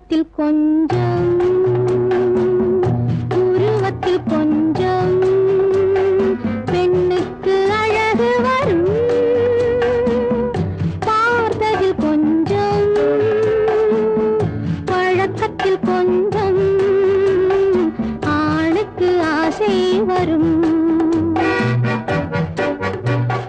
உருவத்தில் கொஞ்சம் உருவத்தில் கொஞ்சம் பெண்ணுக்கு அழகு வரும் பார்த்ததில் கொஞ்சம் பழக்கத்தில் கொஞ்சம் ஆணுக்கு ஆசை வரும்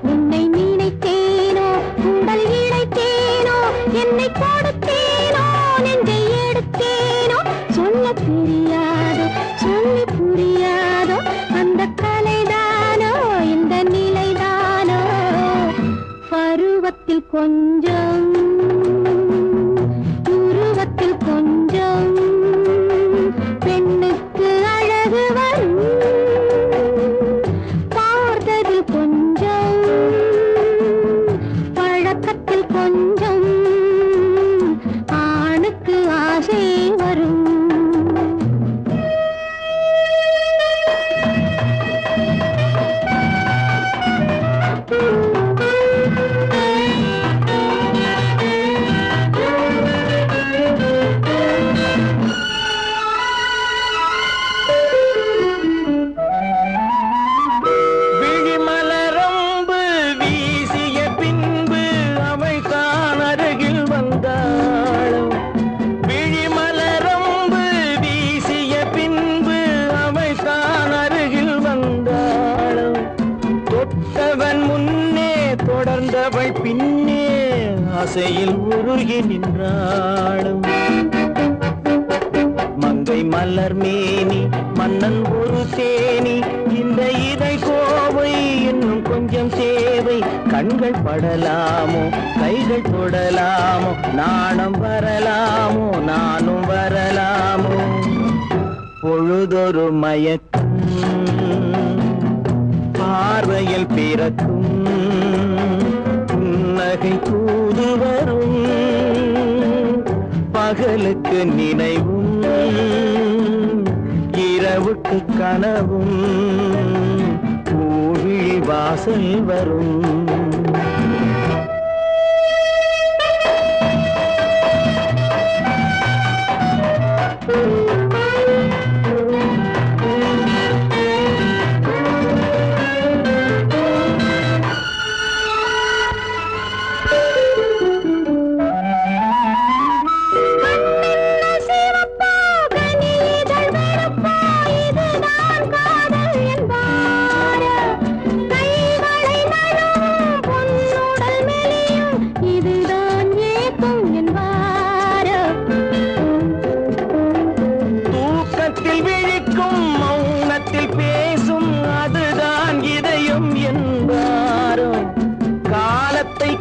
உன்னை நினைத்தேனோ உடல் இழைத்தேனோ என்னை கொடுத்தேனோ நெஞ்சை எடுத்தேனோ சொல்ல தெரியாதோ சொல்லி புரியாதோ அந்த கலைதானோ இந்த நிலைதானோ பருவத்தில் கொஞ்சம் உருவத்தில் கொஞ்சம் பெண்ணுக்கு அழகு வரும் பார்த்ததில் கொஞ்சம் பழக்கத்தில் கொஞ்சம் ஆணுக்கு ஆசை வரும் விழிமலரம்பு வீசிய பின்பு அவை தான் அருகில் வந்தாளும் விழிமலரம்பு வீசிய பின்பு அவை தான் அருகில் வந்தாளும் தொட்டவன் முன்னே தொடர்ந்தவள் பின்னே ஆசையில் உருகி நின்றாளும் மங்கை மலர் மேனி மன்னன் ஒரு தேனி இந்த இதை கோவை இன்னும் கொஞ்சம் தேவை கண்கள் படலாமோ கைகள் தொடலாமோ நாணம் வரலாமோ நானும் வரலாமோ பொழுதொரு மயக்கம் பார்வையில் பிறக்கும் புன்னகை தூது வரும் பகலுக்கு நினைவும் இரவுக்கு கனவும் பூவிழி வாசல் வரும்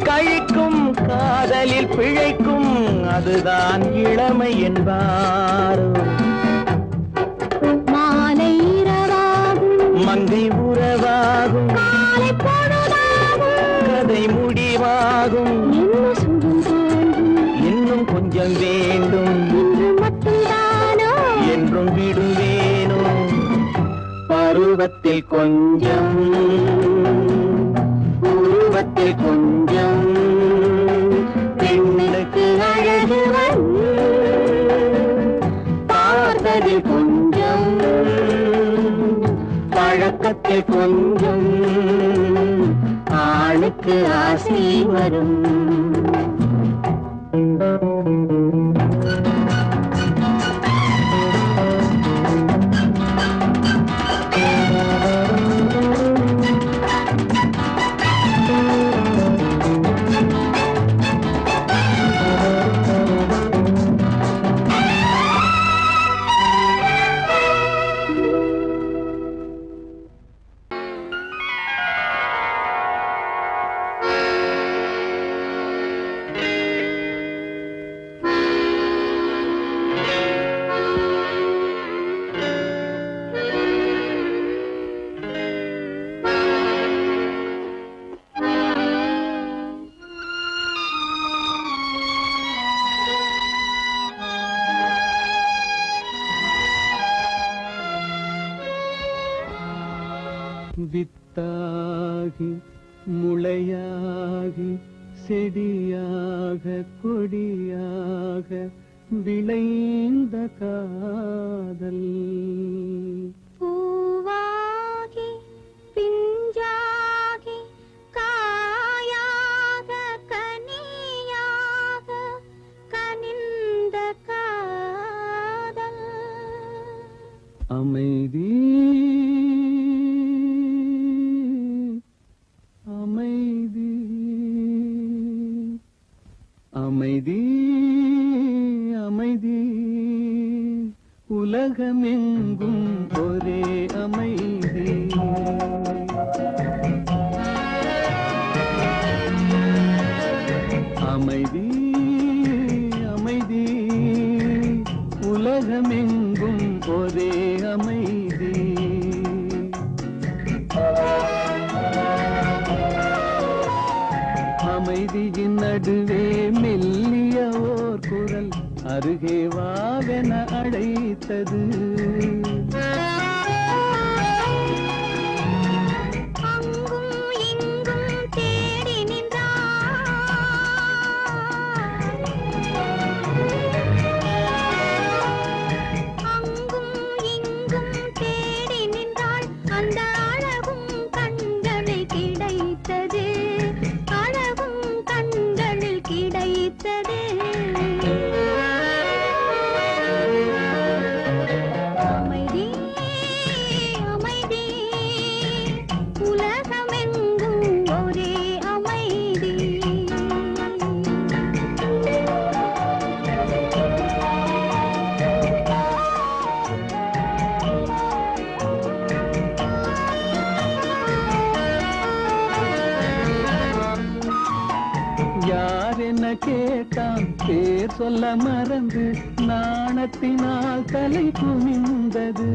கழிக்கும் காதலில் பிழைக்கும் அதுதான் இளமை என்பாரோ மாலை இரவாகும் மங்கை உறவாகும் காலை பொழுதாகும் கதை முடிவாகும் இன்னும் சுகம் தோன்றும் இன்னும் கொஞ்சம் வேண்டும் இன்று மட்டும்தானோ என்றும் விடுவேனோ பருவத்தில் கொஞ்சம் உருவத்தில் கொஞ்சம் பெண்ணுக்கு அழகு வரும் பார்த்ததில் கொஞ்சம் பழக்கத்தில் கொஞ்சம் ஆணுக்கு ஆசை வரும் வித்தாகி முளையாகி செடியாக கொடியாக விளைந்த காதல் பூவாகி பிஞ்சாகி காயாக கனியாக கனிந்த காதல் அமைதி அமைதி அமைதி அமைதி உலகமெங்கும் ஒரே அமைதி அமைதி அமைதி உலகமெங்கும் ஒரே அமைதி அமைதியின் நடுவே மெல்லிய ஓர் குரல் அருகே வாவென அழைத்தது அங்கும் இங்கும் தேடி நின்றாள் அங்கும் இங்கும் தேடி நின்றாள் அந்த அழகும் கண்களில் கிடைத்தது அழகும் கண்களில் கிடைத்தது அமைதி அமைதி உலகமெங்கும் ஒரே அமைதி யார் என்ன கேட்டான் பேர் சொல்ல மறந்து நாணத்தினால் தலை குனிந்தது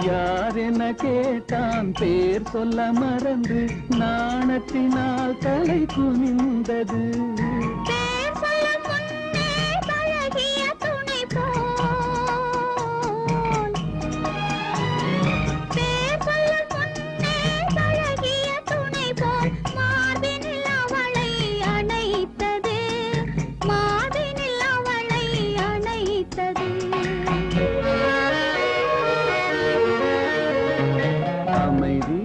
யார் என்ன கேட்டான் பேர் சொல்ல மறந்து நாணத்தினால் தலை குனிந்தது பேர் சொல்ல முன்னே பழகிய துணை போல் பேர் சொல்ல முன்னே பழகிய துணை போல் மார்பினில் அவளை அணைத்தது மார்பினில் அவளை அணைத்தது அமைதி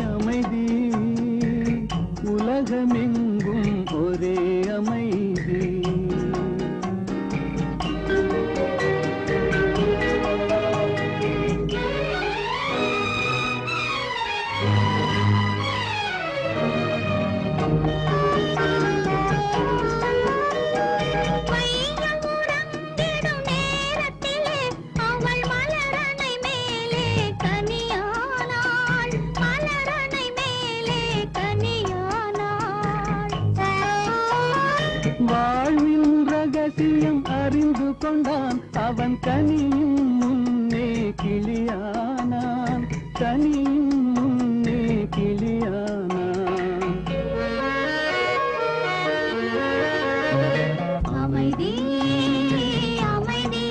அமைதி உலகமெங்கும் ஒரே அமைதி மையம் உறங்கிடும் நேரத்திலே அவள் மலரணை மேலே கனியானாள் மலரணை மேலே கனியானாள் வாழ்வின் ரகசியம் அறிந்து கொண்டான் அவன் கனியின் முன்னே கிளியானான் கனியின் முன்னே கிளியானான் அமைதி அமைதி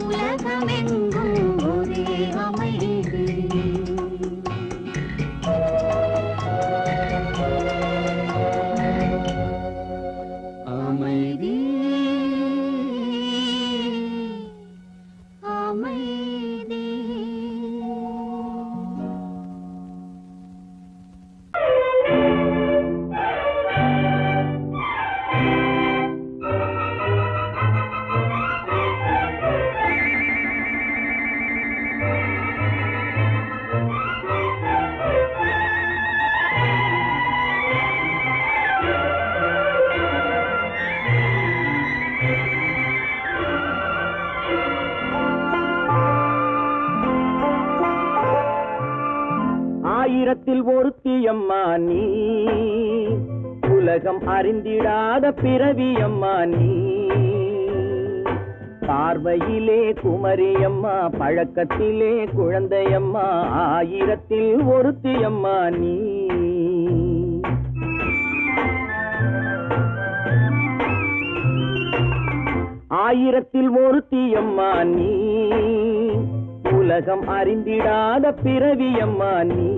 உலகமெங்கும் ஒரே அமைதி அமைதி அமைதி ஆயிரத்தில் ஒருத்தியம்மா நீ உலகம் அறிந்திடாத பிறவியம்மா நீ பார்வையிலே குமரியம்மா பழக்கத்திலே குழந்தையம்மா ஆயிரத்தில் ஒருத்தியம்மா நீ ஆயிரத்தில் ஒருத்தியம்மா நீ உலகம் அறிந்திடாத பிறவியம்மா நீ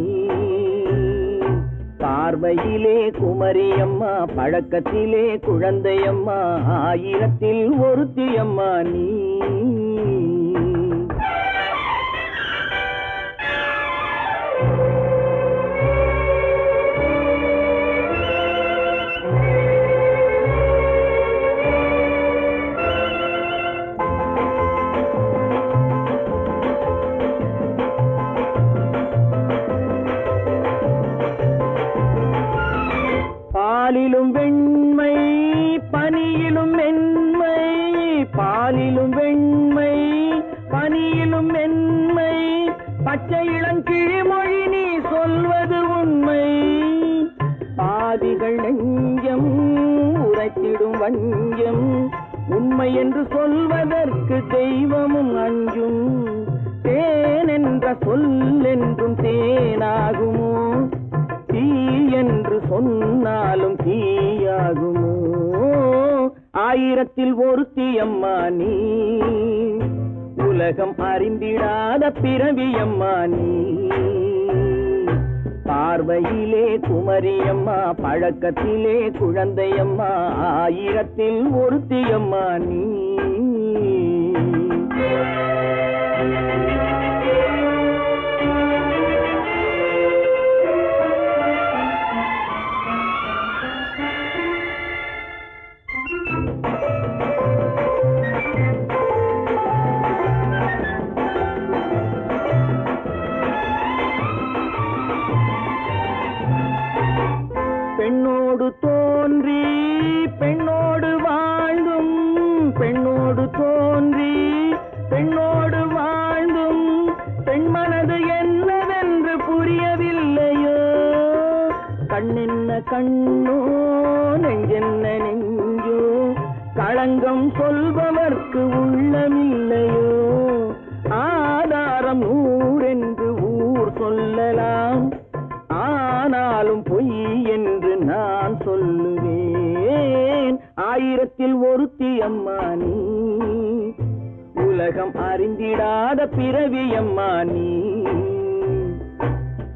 பார்வையிலே குமரியம்மா பழக்கத்திலே குழந்தையம்மா ஆயிரத்தில் ஒருத்தியம்மா நீ பாலிலும் வெண்மை பனியிலும் மென்மை பாலிலும் வெண்மை பனியிலும் மென்மை பச்சை இளங்கிழிமொழி நீ சொல்வது உண்மை பாதிகள் நெஞ்சம் உரைத்திடும் வஞ்சம் உண்மை என்று சொல்வதற்கு தெய்வமும் அஞ்சும் தேன் என்ற சொல் என்றும் தேனாகுமோ தீ என்று சொன்னாலும் தீயாகுமோ ஆயிரத்தில் ஒருத்தியம்மா நீ உலகம் அறிந்திடாத பிறவியம்மா நீ பார்வையிலே குமரியம்மா பழக்கத்திலே குழந்தையம்மா ஆயிரத்தில் ஒருத்தியம்மா நீ பெண்ணோடு தோன்றி பெண்ணோடு வாழ்ந்தும் பெண்ணோடு தோன்றி பெண்ணோடு வாழ்ந்தும் பெண் மனது என்னவென்று புரியவில்லையோ கண்ணென்ன கண்ணோ நெஞ்சென்ன நெஞ்சோ களங்கம் சொல்பவர்க்கு உள்ளமில்லையோ ஆதாரம் நூறென்று ஊர் சொல்லலாம் ஆனாலும் பொய் என்று நான் சொல்லுவேன் ஆயிரத்தில் ஒருத்தியம்மா நீ உலகம் அறிந்திடாத பிறவியம்மா நீ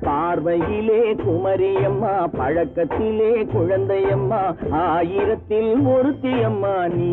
பார்வையிலே குமரியம்மா பழக்கத்திலே குழந்தையம்மா ஆயிரத்தில் ஒருத்தியம்மா நீ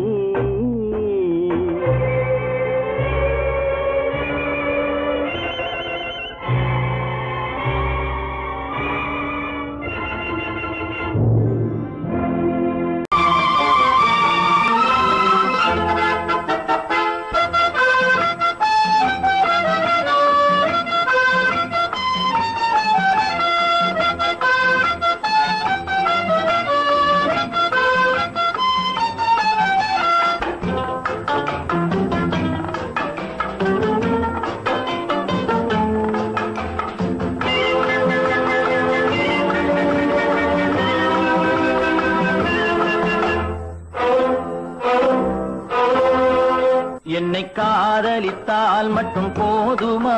என்னை காதலித்தால் மட்டும் போதுமா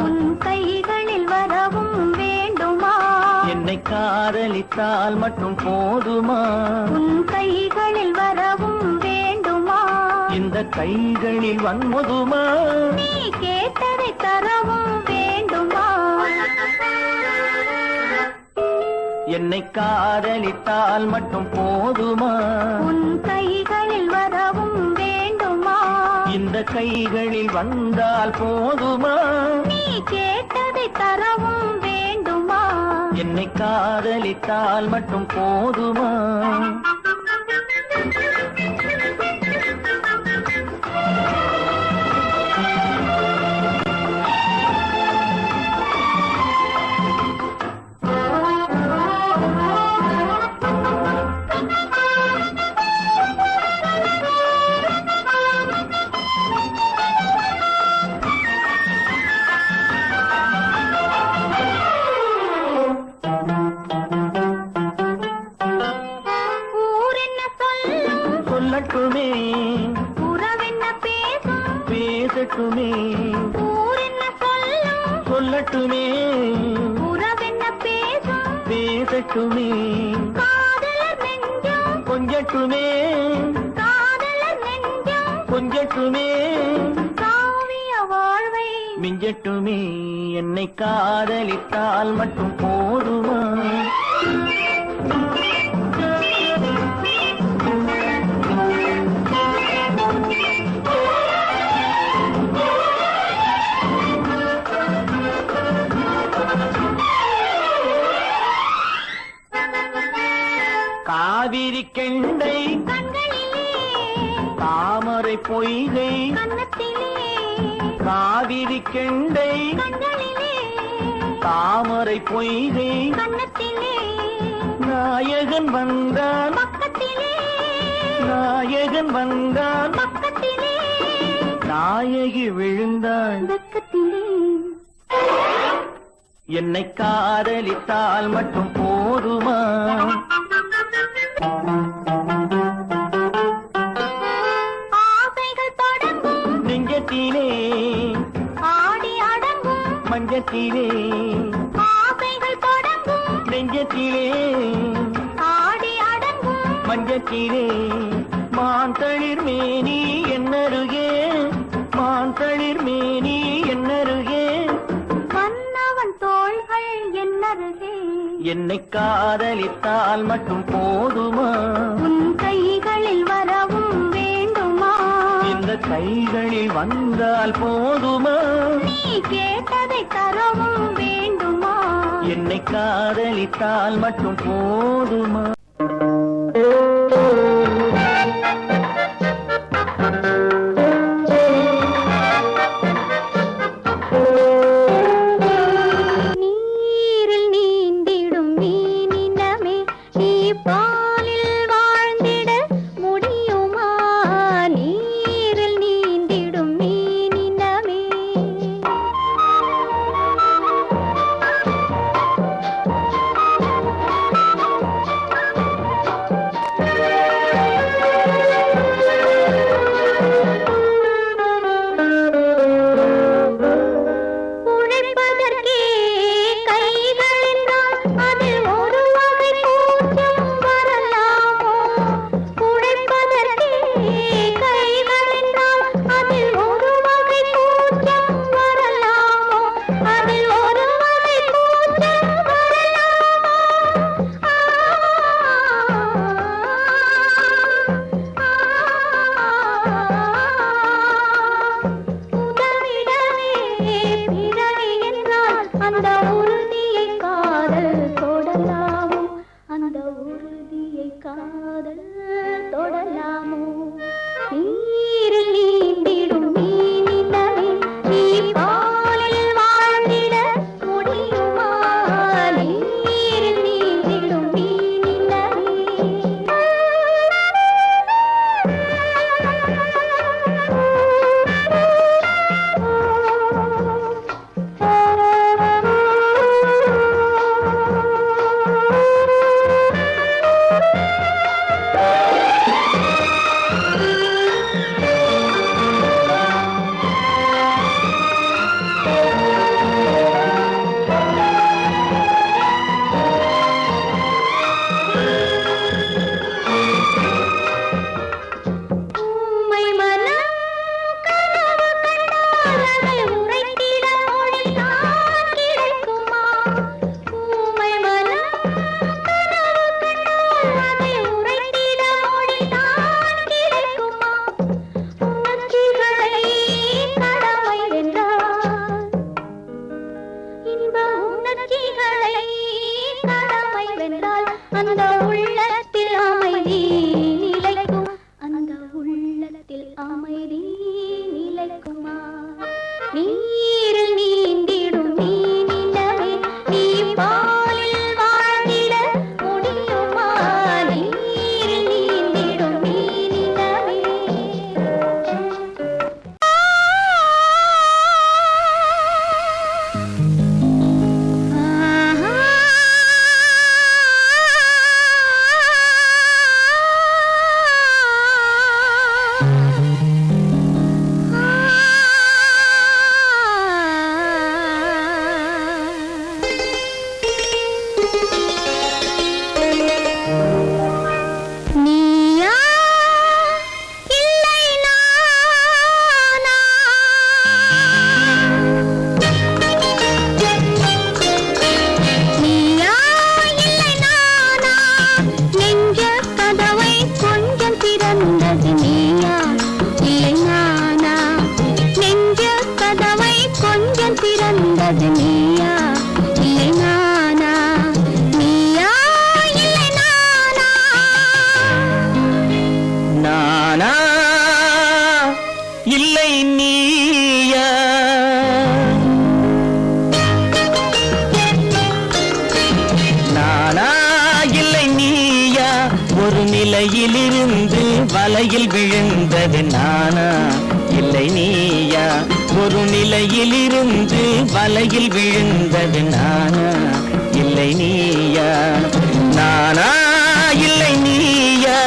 உன் கைகளில் வரவும் வேண்டுமா என்னை காதலித்தால் மட்டும் போதுமா உன் கைகளில் வரவும் வேண்டுமா இந்த கைகளில் வன்முதுமா நீ கேட்டதை தரவும் வேண்டுமா என்னை காதலித்தால் மட்டும் போதுமா உன் கைகளில் வரவும் வேண்டுமா இந்த கைகளில் வந்தால் போதுமா நீ கேட்டதை தரவும் வேண்டுமா என்னை காதலித்தால் மட்டும் போதுமா சொல்லட்டுமே உறவென்ன பேசும் பேசட்டுமே ஊரென்ன சொல்லும் சொல்லட்டுமே உறவென்ன பேசும் பேசட்டுமே காதலர் நெஞ்சம் கொஞ்சட்டுமே காதலர் நெஞ்சம் கொஞ்சட்டுமே காவிய வாழ்வை மிஞ்சட்டுமே என்னை காதலித்தால் மட்டும் போதுமா காவிரி கெண்டை கண்களிலே தாமரை பொய்கை கன்னத்திலே காவிரி கெண்டை கண்களிலே தாமரை பொய்கை கன்னத்திலே நாயகன் வந்தான் பக்கத்திலே நாயகன் வந்தான் பக்கத்திலே நாயகி விழுந்தாள் வெக்கத்திலே என்னை காதலித்தால் மட்டும் போதுமா ஆசைகள் தொடங்கும் நெஞ்சத்திலே ஆடி அடங்கும் மஞ்சத்திலே ஆசைகள் தொடங்கும் நெஞ்சத்திலே ஆடி அடங்கும் மஞ்சத்திலே மாந்தளிர் மேனி என்னருகே மாந்தளிர் மேனி என்னருகே மன்னவன் தோள்கள் என்னருகே என்னை காதலித்தால் மட்டும் போதுமா உன் கைகளில் வரவும் வேண்டுமா இந்த கைகளில் வந்தால் போதுமா நீ கேட்டதை தரவும் வேண்டுமா என்னை காதலித்தால் மட்டும் போதுமா நீரில் நீந்திடும் மீனினமே நீ பாலில் வாழ்ந்திட முடியுமா நீரில் நீந்திடும் மீனினமே உழைப்பதற்கே கைகள் என்றால் அதில் ஒரு வகை கூச்சம் வரலாமோ உழைப்பதற்கே கைகள் என்றால் அதில் ஒரு வகை கூச்சம் வரலாமோ அதில் ஒரு வகை கூச்சம் வரலாமோ உதவிடவே பிறவி என்றால் அந்த உறுதியை காதல் தொடலாமோ அந்த உறுதியை காதல் தொடலாமோ நீரில் நீந்திடும் மீனினமே நீ பாலில் வாழ்ந்திட முடியுமா நீரில் நீந்திடும் உம்மை மனம் கனவு கண்டால் அதை உரைத்திட மொழிதான் கிடைக்குமா உம்மை மனம் கனவு கண்டால் அதை உரைத்திட மொழிதான் கிடைக்குமா உணர்ச்சிகளை கடமை வென்றால் இன்ப உணர்ச்சிகளை கடமை வென்றால் அந்த உள்ளத்தில் அமைதி நிலைக்கும் அந்த உள்ளத்தில் அமைதி நிலைக்குமா நீரில் நீந்திடும் மீனினமே நீ பாலில் வாழ்ந்திட முடியுமா நீரில் நீந்திடும் மீனினமே ஆஹா ஒரு நிலையிலிருந்து வலையில் விழுந்தது நானா இல்லை நீயா ஒரு நிலையிலிருந்து வலையில் விழுந்தது நானா இல்லை நீயா நானா இல்லை நீயா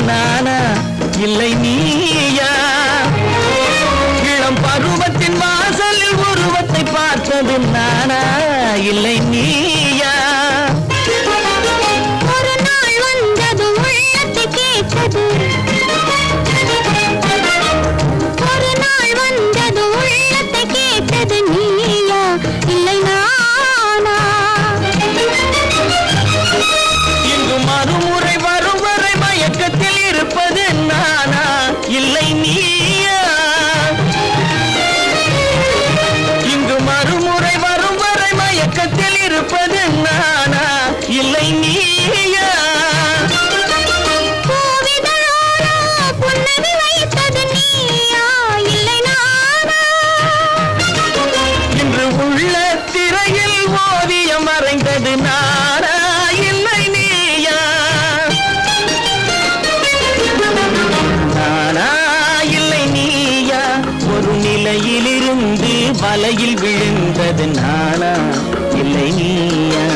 நானா இல்லை நீயா இளம் பருவத்தின் வாசலில் உருவத்தை பார்த்தது நானா இல்லை நீயா ஒரு நாள் வந்தது உள்ளத்தை கேட்டது ஒரு நாள் வந்தது உள்ளத்தை கேட்டது நீயா இல்லை நானா இங்கு மறுமுறை வரும் வரை மயக்கத்தில் இருப்பது நானா இல்லை நீயா இங்கு மறுமுறை வரும் வரை மயக்கத்தில் இருப்பது நானா இல்லை நீயா புன்னகை வைத்தது நீயா இல்லை நானா இன்று உள்ள திரையில் ஓவியம் மறைந்தது நானா இல்லை நீயா நானா இல்லை நீயா ஒரு நிலையிலிருந்து வலையில் விழுந்தது நானா இல்லை நீயா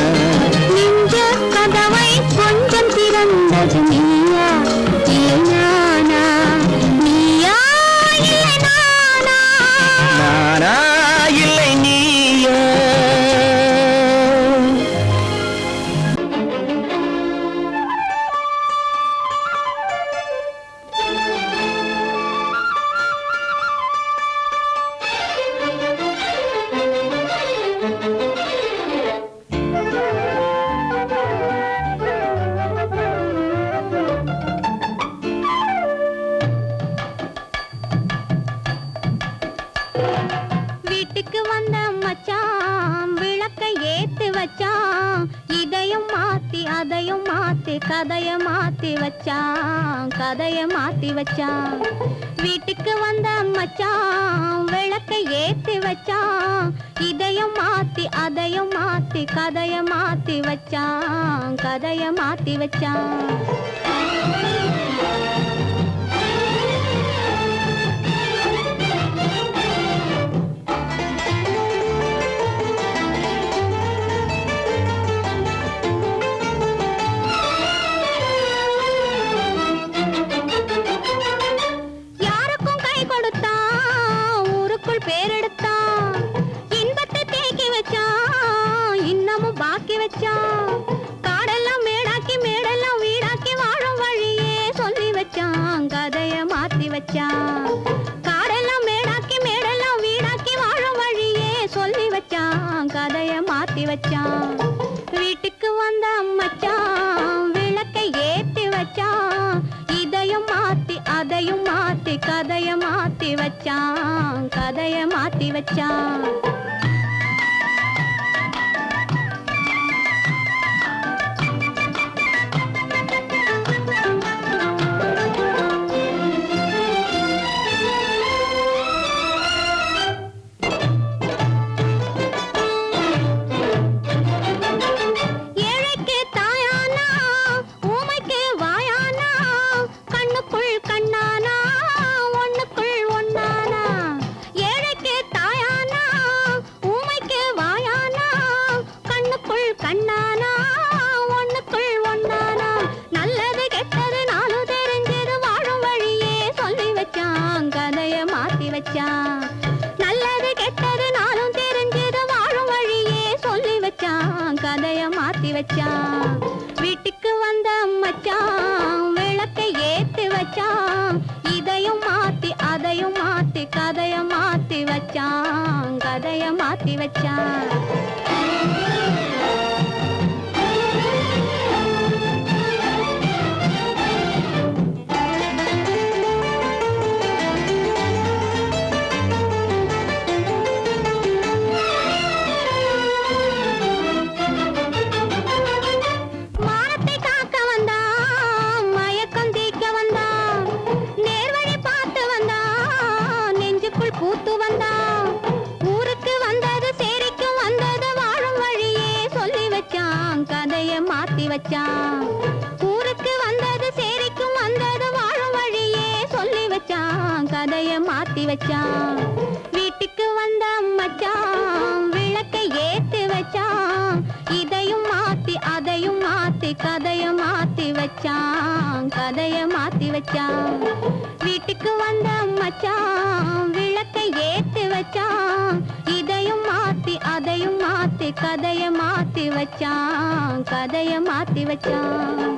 நெஞ்ச கதவை கொஞ்சம் திறந்தது நீயா இல்லை நானா நீயா இல்லை நானா நானா இல்லை நீயா வீட்டுக்கு வந்த மச்சான் விளக்கை ஏத்தி வச்சான் இதையும் மாத்தி அதையும் மாத்தி கதைய மாத்தி வச்சான் கதைய மாத்தி வச்சான் வீட்டுக்கு வந்த மச்சான் விளக்கை ஏத்தி வச்சான் இதையும் மாத்தி அதையும் மாத்தி கதைய மாத்தி வச்சான் கதைய மாத்தி வச்சான் யாருக்கும் கை கொடுத்தான் ஊருக்குள் பேரெடுத்தான் இன்பத்தை தேக்கி வச்சான் இன்னமும் பாக்கி வச்சான் காடெல்லாம் மேடாக்கி மேடெல்லாம் வீடாக்கி வாழும் வழியே சொல்லி வச்சான் கதைய மாத்தி வச்சான் காடெல்லாம் மேடாக்கி மேடெல்லாம் வீடாக்கி வாழும் வழியே சொல்லி வச்சான் கதைய மாத்தி வச்சான் வீட்டுக்கு வந்த மச்சான் விளக்கை ஏத்தி வச்சான் இதையும் மாத்தி அதையும் மாத்தி கதைய மாத்தி வச்சான் கதைய மாத்தி வச்சான் வச்சான். மானத்தை காக்க வந்தான், மயக்கம் தீர்க்க வந்தான், நேர்வழி பார்த்து வந்தான், நெஞ்சுக்குள் பூத்து வந்தான். ஊருக்கு வந்தது சேரிக்கும் வந்தது வாழும் வழியே சொல்லி வச்சான், கதையை மாத்தி வச்சான். ஊருக்கு வந்தது சேரிக்கும் வந்தது வாழும் வழியே சொல்லி வச்சான், கதையை மாத்தி வச்சான். வீட்டுக்கு வந்த மச்சான் விளக்கை ஏத்தி வச்சான், இதையும் மாத்தி அதையும் மாத்தி கதையை மாத்தி வச்சான், கதையை மாத்தி வச்சான். வீட்டுக்கு வந்த மச்சான் விளக்கை ஏத்தி வச்சான், இதையும் மாத்தி அதையும் மாத்தி கதையை மாத்தி வச்சான், கதையை மாத்தி வச்சான்.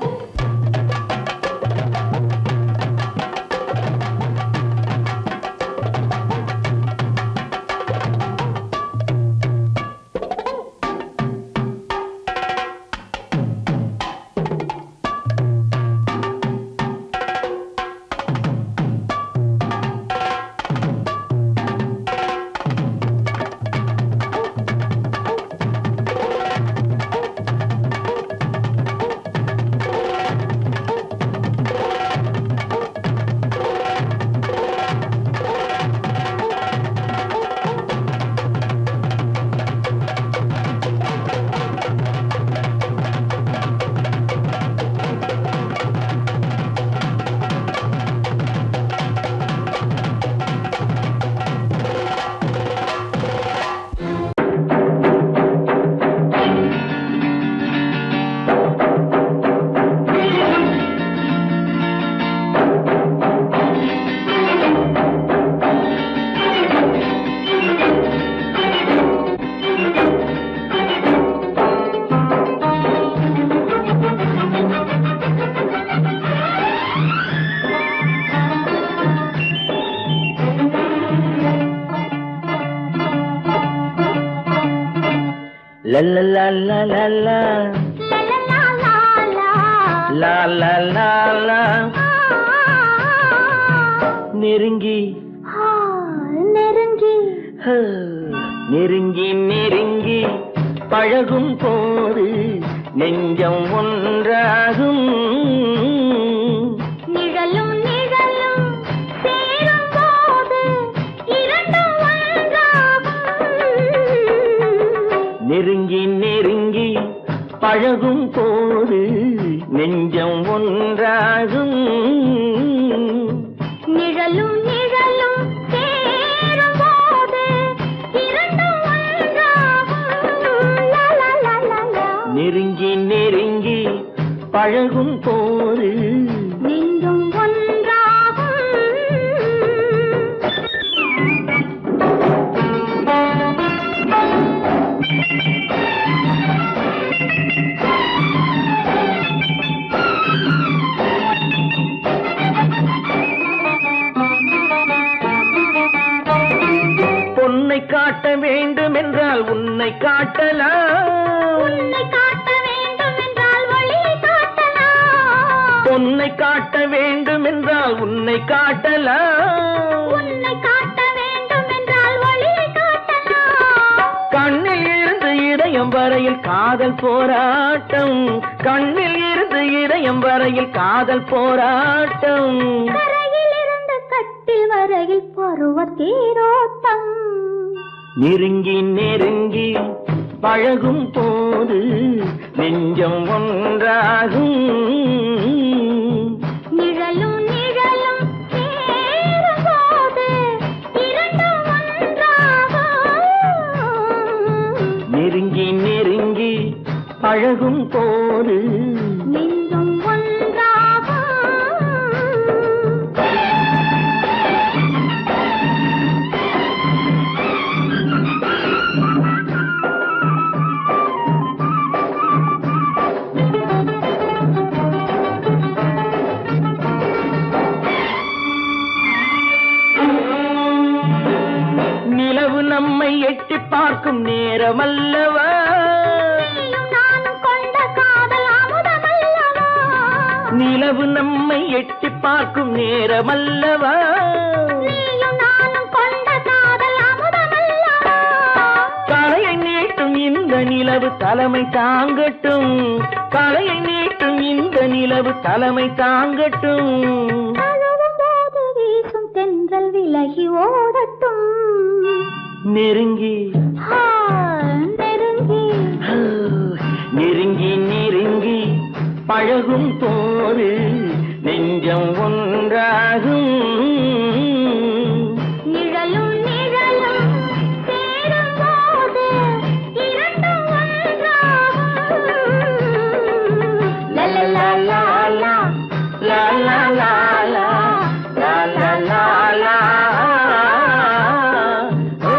La la la la la la la la la la நெருங்கி நெருங்கி நெருங்கி நெருங்கி பழகும் போது நெஞ்சம் ஒன்றாகும். நிழலும் நிழலும் சேரும் போது இரண்டும் ஒன்றாகும். நெருங்கி நெருங்கி பழகும் போது நெஞ்சம் ஒன்றாகும். நிழலும் நிழலும் சேரும் போது இரண்டும் ஒன்றாகும். லா லா லா லா லா. நெருங்கி நெருங்கி பழகும் போது நெஞ்சும் ஒன்றாகும். பொன்னை காட்ட வேண்டும் என்றால் உன்னை காட்டலாம். உன்னை காட்ட வேண்டும் என்றால் ஒளியை காட்டலாம். பொன்னை காட்ட வேண்டும் என்றால் உன்னை காட்டலாம். உன்னை காட்ட வேண்டும் என்றால் ஒளியை காட்டலாம். கண்ணில் இருந்து இதயம் வரையில் காதல் போராட்டம். கண்ணில் இருந்து இதயம் வரையில் காதல் போராட்டம். கரையில் இருந்து கட்டில் வரையில் பருவ தேரோட்டம். நெருங்கி நெருங்கி பழகும் போது நெஞ்சம் ஒன்றாகும். நிழலும் நிழலும் சேரும் போது இரண்டும் ஒன்றாகும். நெருங்கி நெருங்கி பழகும் போது நெஞ்சும் ஒன்றாகும். நிலவு நம்மை எட்டி பார்க்கும் நேரமல்லவா நீயும் நானும் கொண்ட காதல் அமுதமல்லவா நிலவு நம்மை எட்டி பார்க்கும் நேரமல்லவா நீயும் நானும் கொண்ட காதல் அமுதமல்லவா காலையை நீட்டும் இந்த நிலவு தலைமை தாங்கட்டும் காலையை நீட்டும் இந்த நிலவு தலைமை தாங்கட்டும் தழுவும் போது வீசும் தென்றல் விலகி ஓடட்டும் நெருங்கி ஆ, நெருங்கி நெருங்கி நெருங்கி பழகும் போது நெஞ்சம் ஒன்றாகும் நிழலும் நிழலும் சேரும் போது இரண்டும் ஒன்றாகும் லலலலலா, லா லா லா லா லா லா லா லா ஓ,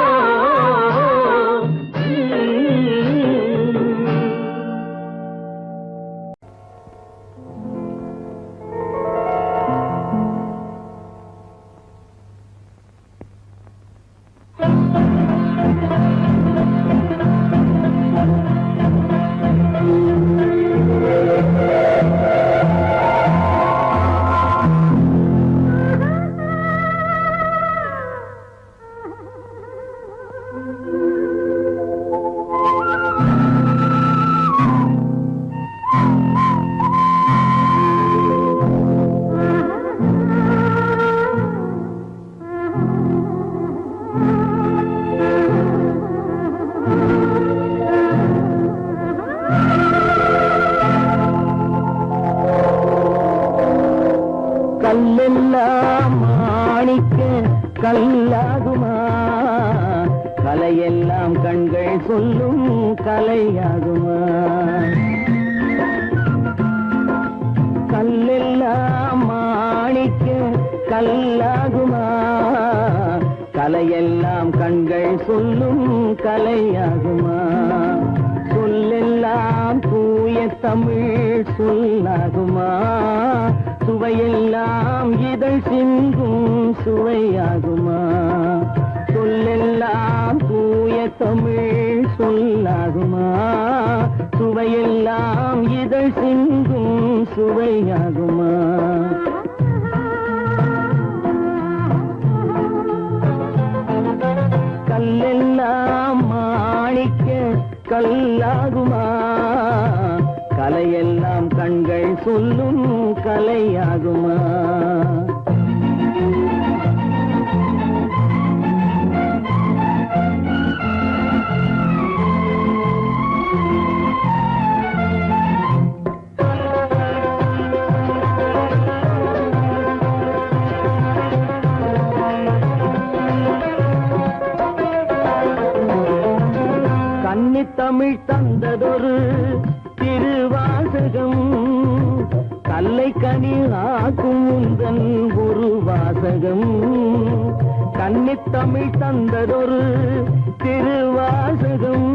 கல்லெல்லாம் மாணிக்க கல்லாகுமா கலையெல்லாம் கண்கள் சொல்லும் கலையாகுமா கல்லெல்லாம் மாணிக்க கல்லாகுமா கலையெல்லாம் கண்கள் சொல்லும் கலையாகுமா சொல்லெல்லாம் தூய தமிழ் சொல்லாகுமா சுவையெல்லாம் இதழ் சிந்தும் சுவையாகுமா சொல்லெல்லாம் தூய தமிழ் சொல்லாகுமா சுவையெல்லாம் இதழ் சிந்தும் சுவையாகுமா கல்லெல்லாம் மாணிக்க கல்லாகுமா கலையெல்லாம் கண்கள் சொல்லும் கலையாகுமா கன்னித்தமிழ் தந்ததொரு திருவாசகம் கல்லை கனி ஆக்கும் உந்தன் ஒரு வாசகம் கன்னித்தமிழ் தந்ததொரு திருவாசகம்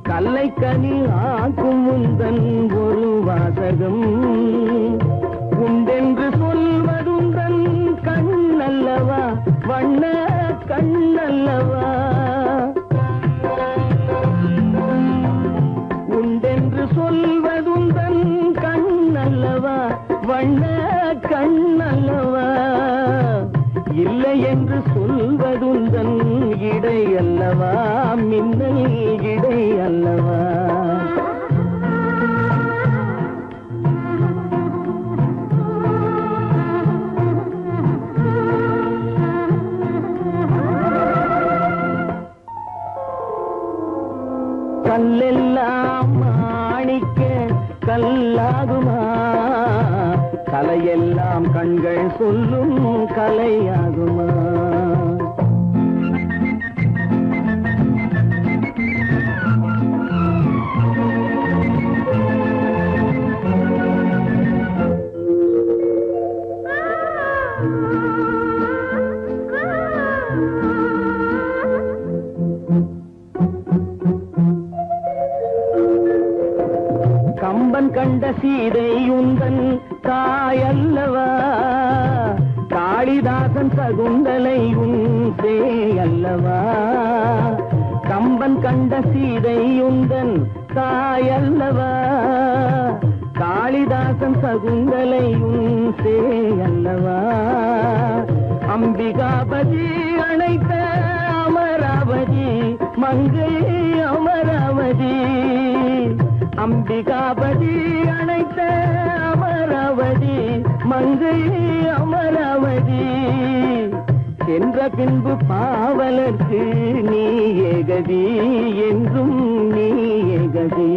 கல்லை கனி ஆக்கும் உந்தன் ஒரு வாசகம் உண்டென்று சொல்வதுந்தன் கண்ணல்லவா வண்ண கண்ணல்லவா உண்டென்று சொல்வதுந்தன் கண்ணல்லவா வண்ண கண்ணல்லவா இல்லை என்று சொல்வதுந்தன் இடை அல்லவா மின்னல் இடை அல்லவா கல்லெல்லாம் மாணிக்க கல்லாகுமா கலையெல்லாம் கண்கள் சொல்லும் கலையாகுமா கம்பன் கண்ட சீதை உந்தன் தாயல்லவா காளிதாசன் சகுந்தலை உன் சேயல்லவா கம்பன் கண்ட சீதையுந்தன் தாயல்லவா, காளிதாசன் சகுந்தலையும் சேயல்லவா, அம்பிகாபதி அழைத்த அமராவதி மங்கை அமராவதி, அம்பிகாபதி அழைத்த அமராவதி மங்கை அமராவதி, சென்ற பின்பு பாவலர்க்கு நீ ஏகதி என்றும் நீ ஏகதி.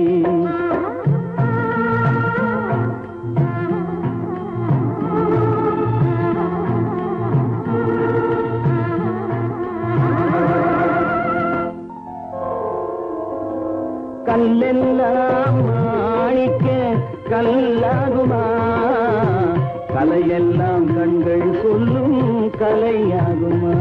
கல்லெல்லாம் மாணிக்க கல்லாகுமா, கலையெல்லாம் கண்கள் சொல்லும் கலையாகுமா.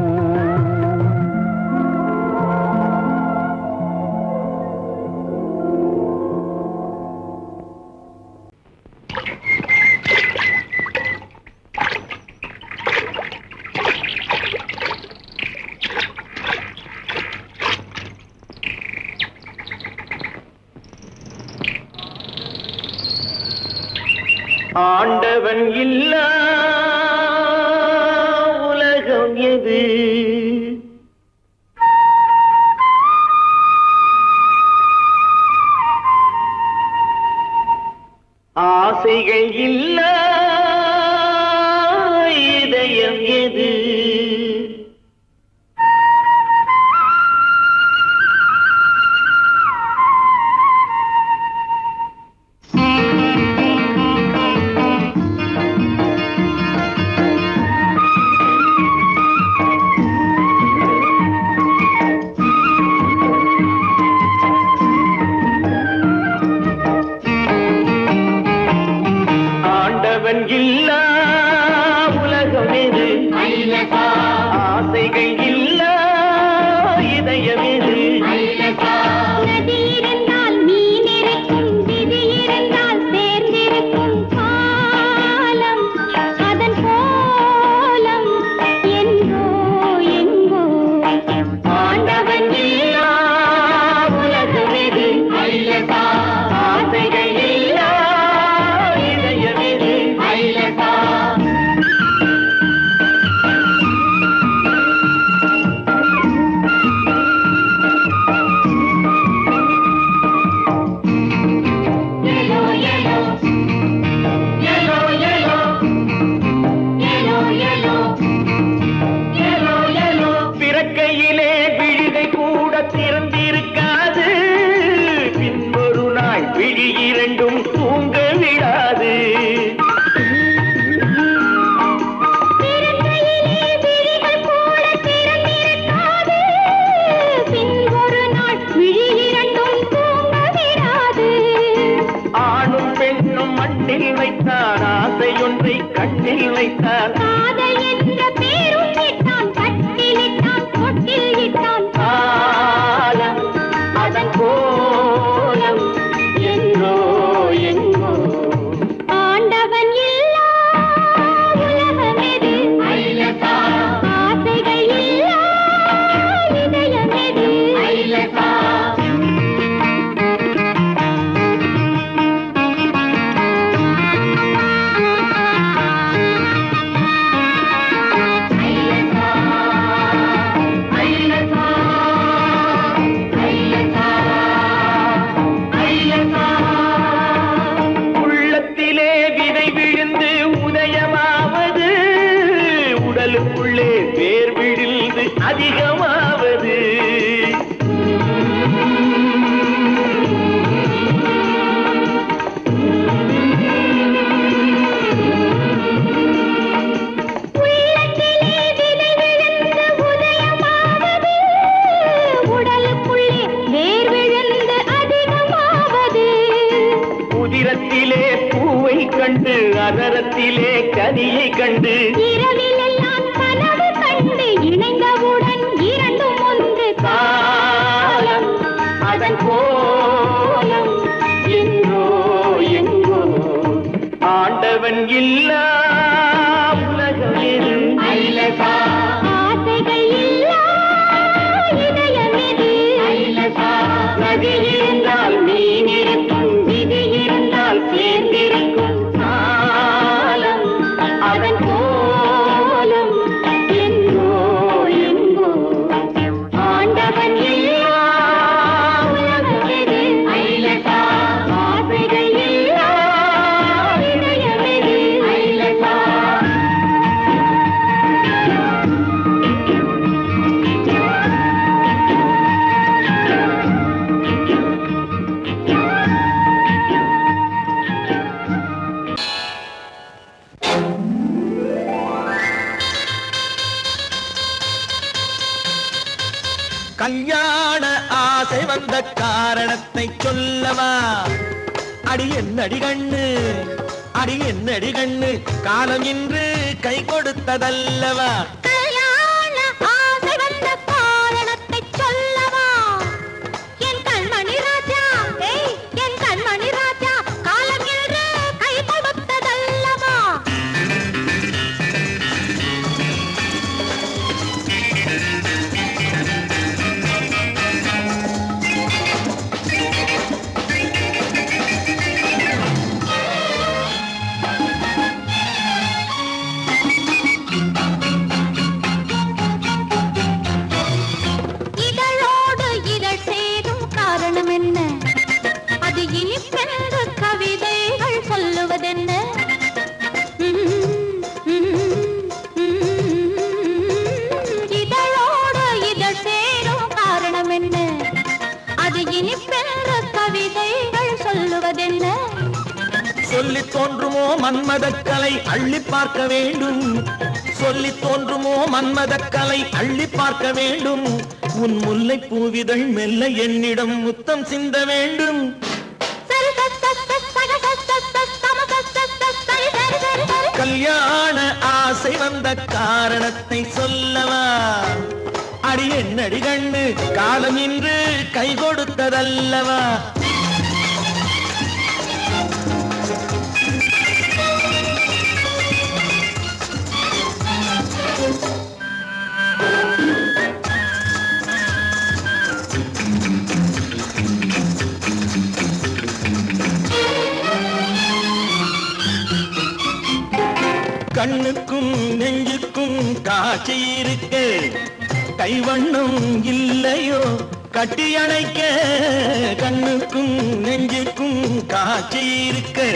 ஆண்டவன் இல்லா உலகம் எது, ஆசைகள் இல்லா இதயம் எது, இல்லா உலகம் எது, ஆசைகள் இல்லா இதயம் எது. நதி இருந்தால் மீன் இருக்கும், விதி இருந்தால் சேர்ந்திருக்கும் காலம், அதன் கோலம் எங்கோ எங்கோ. ஆண்டவன் இல்லா உலகம் எது, ஆசைகள் இல்லா இதயம் எது. பிறக்கையிலே விழிகை கூட திறந்திருக்காது, பின்பொரு நாள் விழி இரண்டும் தூங்க விடாது. ஆணும் பெண்ணும் மண்ணில் வைத்தான் ஆசையொன்றை கண்ணில் வைத்தான், காதல் என்ற பேரும் இட்டான், கட்டிலிட்டான், தொட்டில் இட்டான். காலம் அதன் கோலம் எங்கோ எங்கோ. ஆண்டவன் இல்லா உலகம் எது, ஆசைகள் இல்லா இதயம் எது. உள்ளத்திலே விதை விழுந்து உதயமாவது, உடலுக்குள்ளே வேர் விழுந்து அதிகமாவது. உள்ளத்திலே விதை விழுந்து உதயமாவது, உடலுக்குள்ளே வேர் விழுந்து அதிகமாவது. உதிரத்திலே பூவை கண்டு அதரத்திலே கனியை கண்டு, இரவிலெல்லாம் கனவு கண்டு இணைந்தவுடன் இரண்டும் ஒன்று. காலம் அதன் கோலம் எங்கோ எங்கோ. ஆண்டவன் இல்லா உலகம் எது, ஆசைகள் இல்லா இதயம் எது. கல்யாண ஆசை வந்த காரணத்தை சொல்லவா? அடி என்னடி கண்ணு, அடி என்னடி கண்ணு, காலம் இன்று கை கொடுத்ததல்லவா? கல்யாண ஆசை வந்த காரணத்தை சொல்லவா? என் கண்மணி ராஜா, என் கண்மணி ராஜா, காலம் என்று கை கொடுத்ததல்லவா? இதழோடு இதழ் சேரும் காரணம் என்ன? அது இனிப்பென்று கவிதைகள் சொல்லுவதென்ன? இதழோடு இதழ் சேரும் காரணம் என்ன? அது இனிப்பென்று கவிதைகள் சொல்லுவதென்ன? சொல்லி தோன்றுமோ மன்மதக்கலை அள்ளி பார்க்க வேண்டும், சொல்லி தோன்றுமோ மன்மதக்கலை அள்ளி பார்க்க வேண்டும். உன் முல்லை பூவிதழ் மெல்ல என்னிடம் முத்தம் சிந்த வேண்டும். கல்யாண ஆசை வந்த காரணத்தை சொல்லவா? அடி என்னடி கண்ணு, காலம் இன்று கை கொடுத்ததல்லவா? கண்ணுக்கும் நெஞ்சுக்கும் காட்சி இருக்கு, கைவண்ணம் இல்லையோ கட்டி அணைக்க? கண்ணுக்கும் நெஞ்சுக்கும் காட்சி இருக்கு,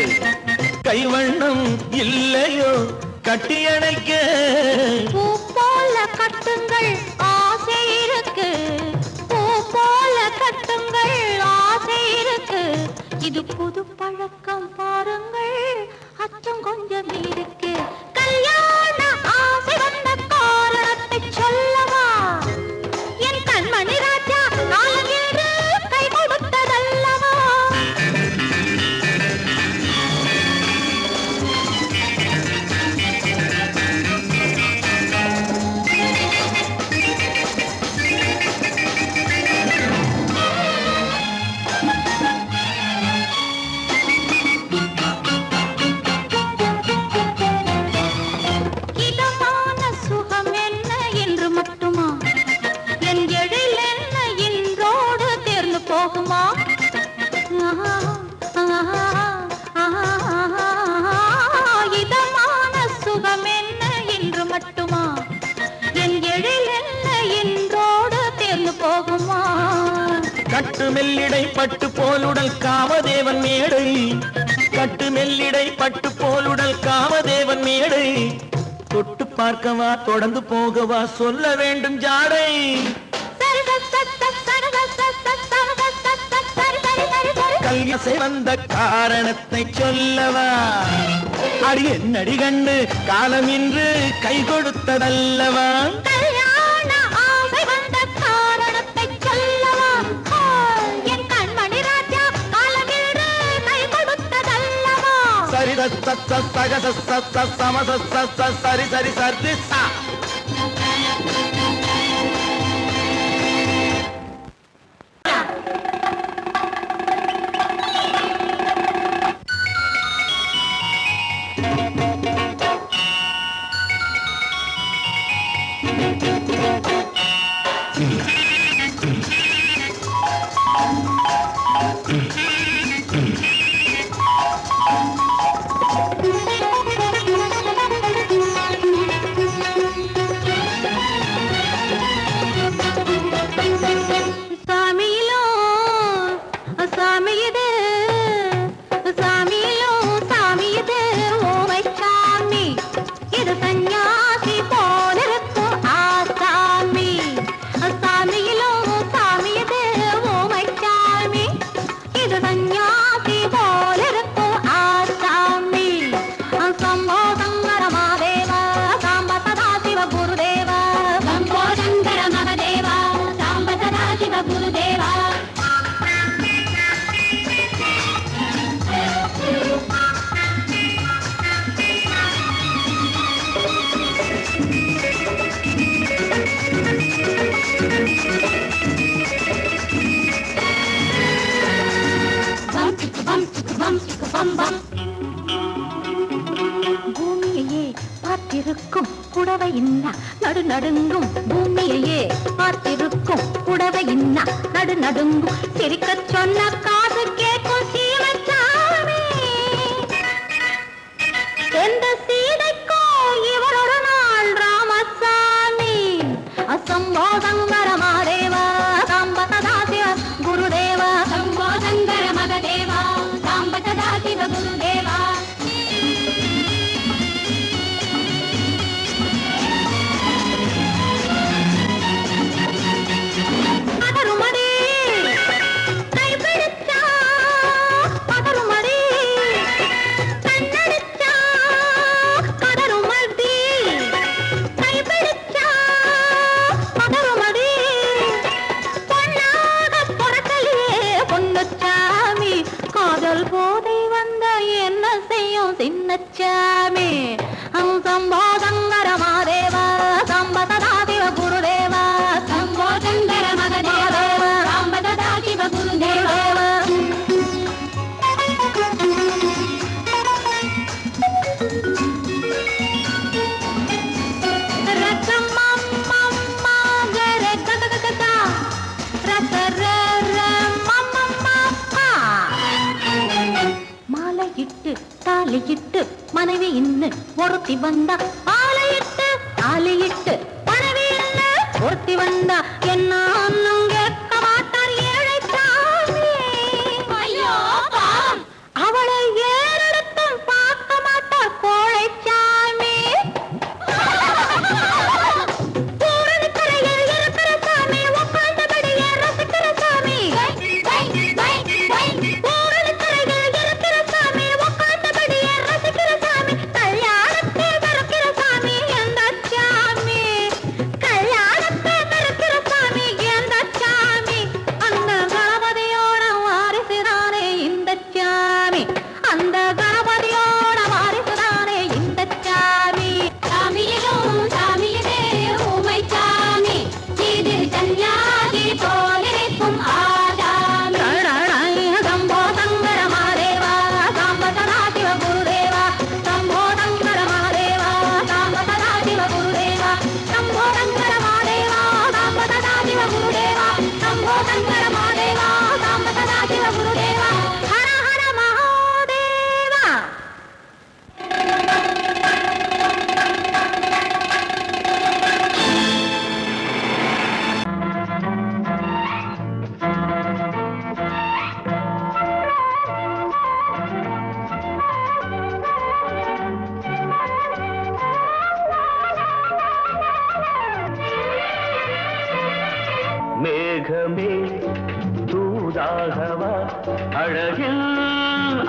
கைவண்ணம் இல்லையோ கட்டி அணைக்க? பூ போல கட்டுங்கள் ஆசை இருக்கு, பூ போல கட்டுங்கள் ஆசை இருக்கு. இது புது பழக்கம் பாருங்கள், அச்சம் கொஞ்சம் இருக்கு. கல்யாண ஆசை வந்த காரணத்தை சொல்லவா? என் கண்மணி ராஜா, காலம் என்று கை கொடுத்ததல்லவா? இதமான சுகம் என்ன என்று மட்டுமா? என் எழில் என்ன இன்றோடு தேர்ந்து போகுமா? இதமான சுகம் என்ன என்று மட்டுமா? என் எழில் என்ன இன்றோடு தேர்ந்து போகுமா? கட்டு மெல்லிடை பட்டு போலுடல் காமதேவன் மேடை, கட்டு மெல்லிடை பட்டு போலுடல் காமதேவன் மேடை. தொட்டு பார்க்கவா தொடர்ந்து போகவா சொல்ல வேண்டும் ஜாடை? கல்யாசை வந்த காரணத்தை சொல்லவா? அடி என்னடி கண்டு, காலம் இன்று கை கொடுத்ததல்லவா? கல்யாண ஆசை வந்த காரணத்தை சொல்லவா? என் கண்மணி ராஜா, காலம் என்று கை கொடுத்ததல்லவா? சரி சக சம சரி சரி சரி சா. காத்திருக்கும் புடவை இன்னா நடு நடுங்கும் பூமியையே காத்திருக்கும் புடவை இன்னா நடு நடுங்கும் சிரிக்க சொன்ன காது கேட்கும் சீமச்சாமி எந்த சீதைக்கோ இவர் ஒரு நாள் ராமசாமி அசம்போ சங்கர மகதேவா சாம்ப சதா சிவ குருதேவா சம்போ சங்கர மகதேவா சாம்ப சதா சிவ குருதேவா போதை வந்த என்ன செய்யும் சின்னச்சாமி சம்போ சங்கர மகதேவா சம்ப சதா சிவ குருதேவா சம்போ சங்கர மகதேவா சம்ப சதா சிவ குருதேவா தாலியிட்டு மனைவி இன்னு ஒருத்தி வந்தா ஆலையிட்டு தாலியிட்டு மனைவி இன்னு ஒருத்தி வந்தா என்ன கேட்க மாட்டார் ஏழை சாமி அவளை ஏறெடுத்தும் பார்க்க மாட்டார் கோழை சாமி கரையில் இருக்கிற சாமி உட்கார்ந்தபடியே ரசிக்கிற சாமி மேகமே தூதாகவா அழகில்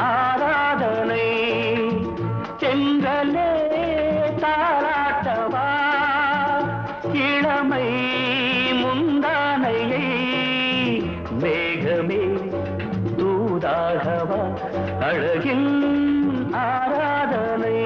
ஆராதனை செங்கலே தாராட்டவா இளமை முந்தானையை மேகமே தூதாகவா அழகில் ஆராதனை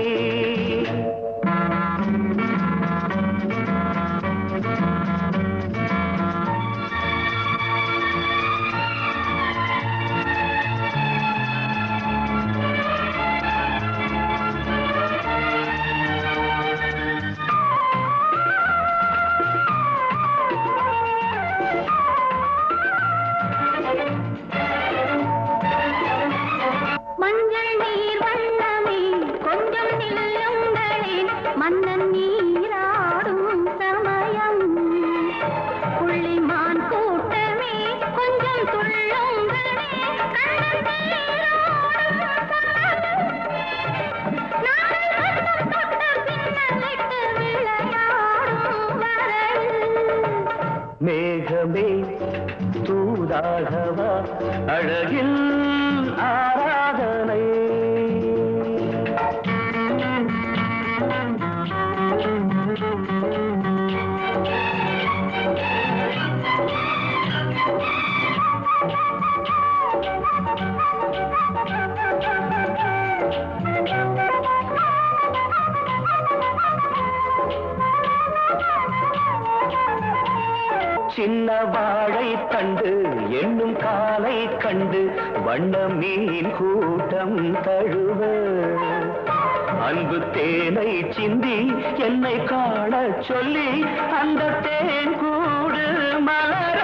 மஞ்சள் நீர் வண்ணமே கொஞ்சம் நில்லுங்களேன் மன்னன் நீராடும் சமயம் புள்ளிமான் கூட்டமே கொஞ்சம் துள்ளுங்களே கண்ணன் நீராடும் பின்னலிட்டு விளையாடும் வரையில் மேகமே தூதாகவா அழகில் ஆராதனை சின்ன வாழை தண்டு என்னும் காலை கண்டு வண்ண மீன் கூட்டம் தழுவ அன்பு தேனை சிந்தி என்னை காண சொல்லி அந்த தேன் கூடு மலர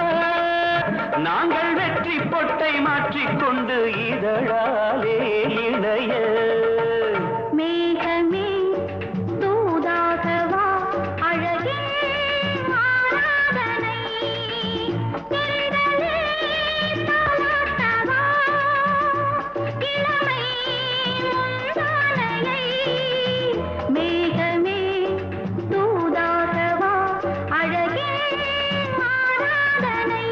நாங்கள் வெற்றி பொட்டை மாற்றிக்கொண்டு இதழாலே இணைய மேகமே தூதாகவா அழகே ஆராதனை தென்றலே தாலாட்டவா இளமை முந்தானையை மேகமே தூதாகவா அழகே ஆராதனை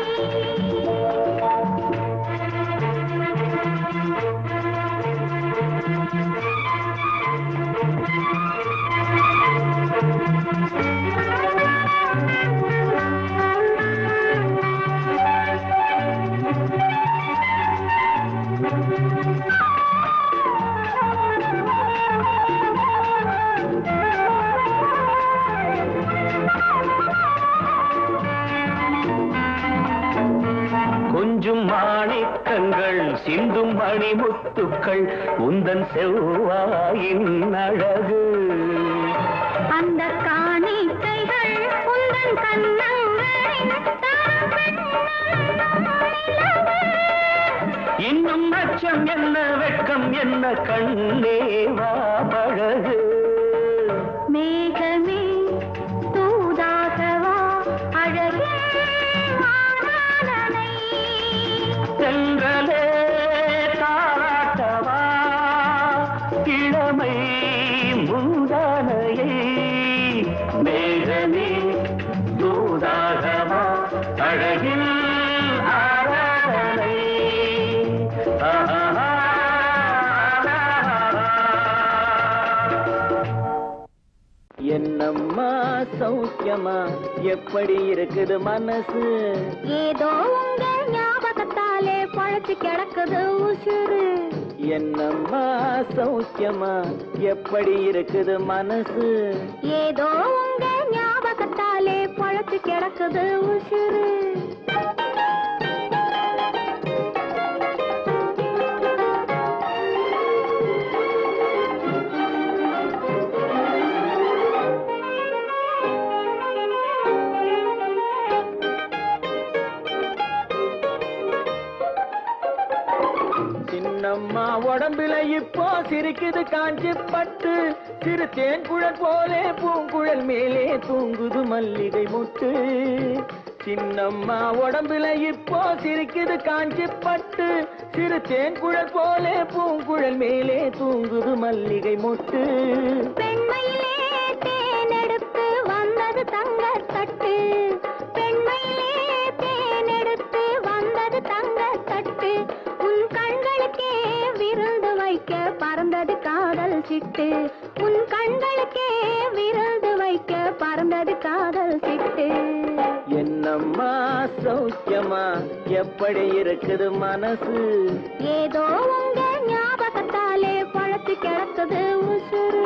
கொஞ்சும் மாணிக்கங்கள் சிந்தும் மணிமுத்துக்கள் உந்தன் செவ்வாயின் அழகு அந்த காணிக்கைகள் உந்தன் கண்ணங்களின் இன்னும் அச்சம் என்ன வெட்கம் என்ன கண்ணேவா பழகு மேகமே தூதாகவா அழகே ஆராதனை சென்றலே தாராட்டவா இளமை முந்தானையை மேகமே தூதாகவா அழகில் ஆராதனை என்னம்மா சௌக்கியமா எப்படி இருக்குது மனசு ஏதோ உங்க ஞாபகத்தாலே பழச்சு கிடக்குது உசுறு என்னம்மா சௌக்கியமா எப்படி இருக்குது மனசு ஏதோ உங்க ஞாபகத்தாலே பழச்சு கிடக்குது உசுறு சின்னம்மா உடம்புல இப்போ சிரிக்குது காஞ்சி பட்டு சிறு தேன்குழல் போலே பூங்குழல் மேலே தூங்குது மல்லிகை முட்டு சின்னம்மா உடம்புல இப்போ சிரிக்குது காஞ்சி பட்டு சிறு தேன்குழல் போலே பூங்குழல் மேலே தூங்குது மல்லிகை முட்டு பெண்மையிலே தேனெடுத்து வந்தது தங்கத் தட்டு பெண்மையிலே தேனெடுத்து வந்தது தங்கத் தட்டு உன் கண்களுக்கே விருந்து வைக்க பறந்தது காதல் சிட்டு உன் கண்களுக்கே விருந்து வைக்க பறந்தது காதல் சிட்டு என்னம்மா சௌக்கியமா எப்படி இருக்குது மனசு ஏதோ உங்க ஞாபகத்தாலே பழச்சு கிடக்குது உசுறு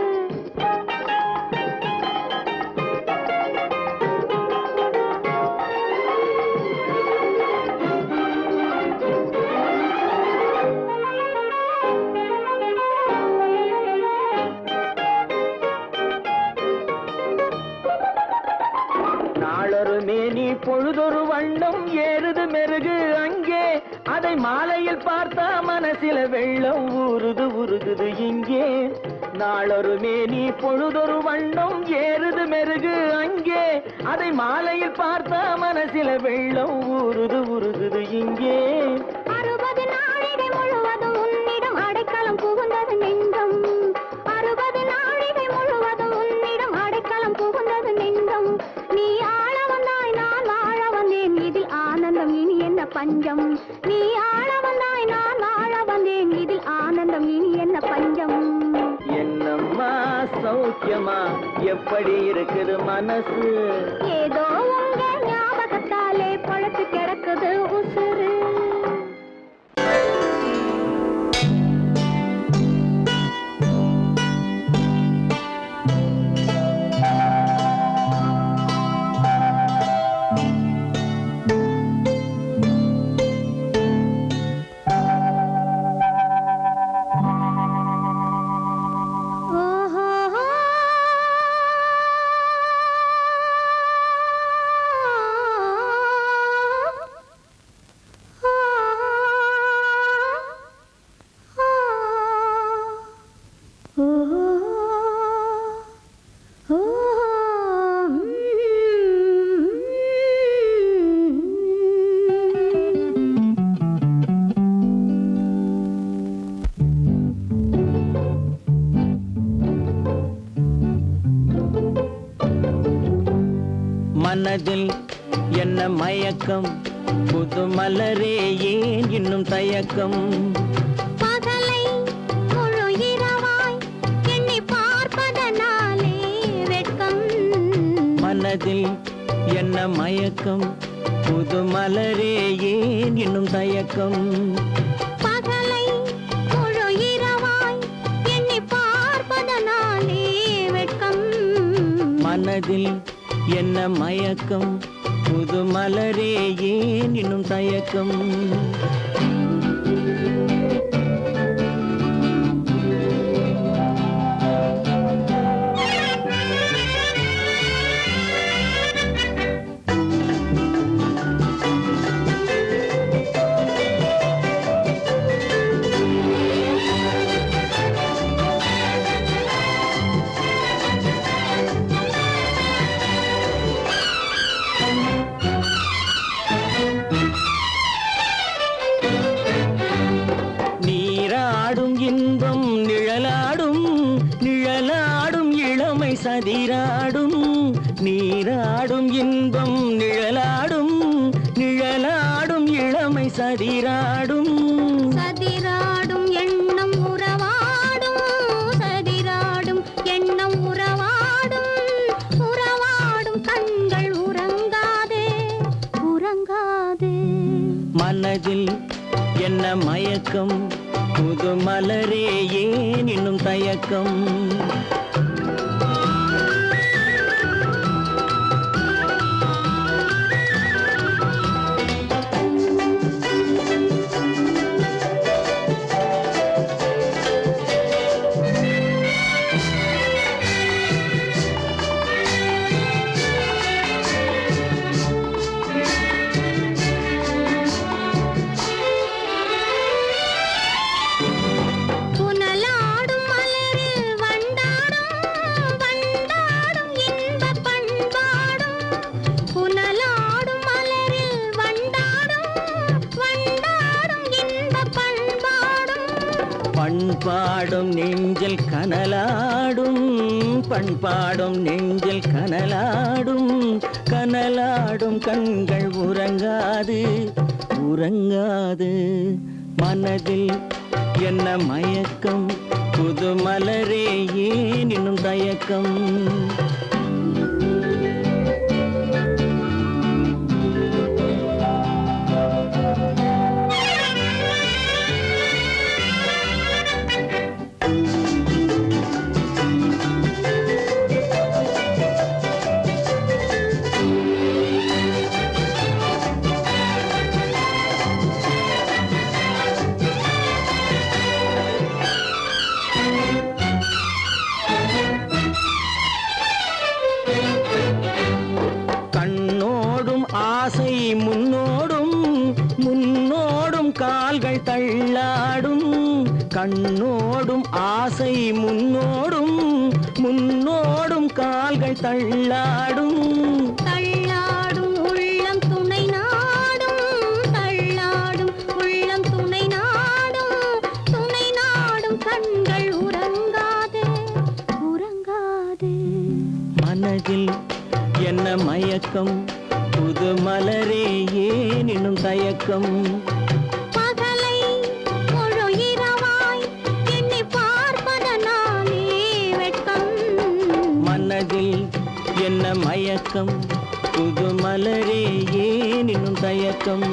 நாளொரு மேனி பொழுதொரு வண்ணம் ஏறுது மெருகு அங்கே அதை மாலையில் பார்த்தா மனசில வெள்ளம் ஊறுது உருகுது இங்கே நாளொரு மேனி பொழுதொரு வண்ணம் ஏறுது மெருகு அங்கே அதை மாலையில் பார்த்தா மனசில வெள்ளம் ஊறுது உருகுது இங்கே 60 நாழிகை முழுவதும் உன்னிடம் அடைக்கலம் புகுந்தது நெஞ்சம் 60 நாழிகை முழுவதும் உன்னிடம் அடைக்கலம் புகுந்தது நெஞ்சம் நீ ஆள வந்தாய் நான் வாழ வந்தேன் இதில் ஆனந்தம் இனி என்ன பஞ்சம் நீ ஆள வந்தாய் நான் வாழ வந்தேன் இதில் ஆனந்தம் இனி என்ன பஞ்சம் என்னம்மா சௌக்கியமா எப்படி இருக்குது மனசு ஏதோ உங்க ஞாபகத்தாலே பழச்சு கிடக்குது உசுறு ஓஹோ மனதில் என்ன மயக்கம் புது மலரே ஏன் இன்னும் தயக்கம் பகலை முழு இரவாய் எண்ணி பார்ப்பதனாலே வெட்கம் மனதில் என்ன மயக்கம் புது மலரே ஏன் இன்னும் தயக்கம் பகலை முழு இரவாய் எண்ணி பார்ப்பதனாலே வெட்கம் மனதில் என்ன மயக்கம் புது மலரே ஏன் இன்னும் தயக்கம் நீராடும் இன்பம் நிழலாடும் நிழலாடும் இளமை சதிராடும் நீராடும் இன்பம் நிழலாடும் நிழலாடும் இளமை சதிராடும் சதிராடும் எண்ணம் உறவாடும் சதிராடும் எண்ணம் உறவாடும் உறவாடும் கண்கள் உறங்காதே உறங்காதே மனதில் என்ன மயக்கம் புது மலரே ஏன் இன்னும் தயக்கம் புனலாடும் மலரில் வண்டாடும் வண்டாடும் இன்பப் பண்பாடும் புனலாடும் மலரில் வண்டாடும் வண்டாடும் இன்பப் பண்பாடும் பண்பாடும் நெஞ்சில் கனலாடும் பண்பாடும் நெஞ்சில் கனலாடும் கனலாடும் கண்கள் உறங்காது உறங்காது மனதில் என்ன மயக்கம் புது மலரே ஏன் இன்னும் தயக்கம் கண்ணோடும் ஆசை முன்னோடும் முன்னோடும் கால்கள் தள்ளாடும் கண்ணோடும் ஆசை முன்னோடும் முன்னோடும் கால்கள் தள்ளாடும் தள்ளாடும் உள்ளம் துணை நாடும் தள்ளாடும் உள்ளம் துணை நாடும் கண்கள் உறங்காதே உறங்காதே மனதில் என்ன மயக்கம் புது மலரே ஏன் இன்னும் தயக்கம் பகலை முழு இரவாய் எண்ணி பார்ப்பதனாலே வெட்கம் மனதில் என்ன மயக்கம் புது மலரே ஏன் இன்னும் தயக்கம்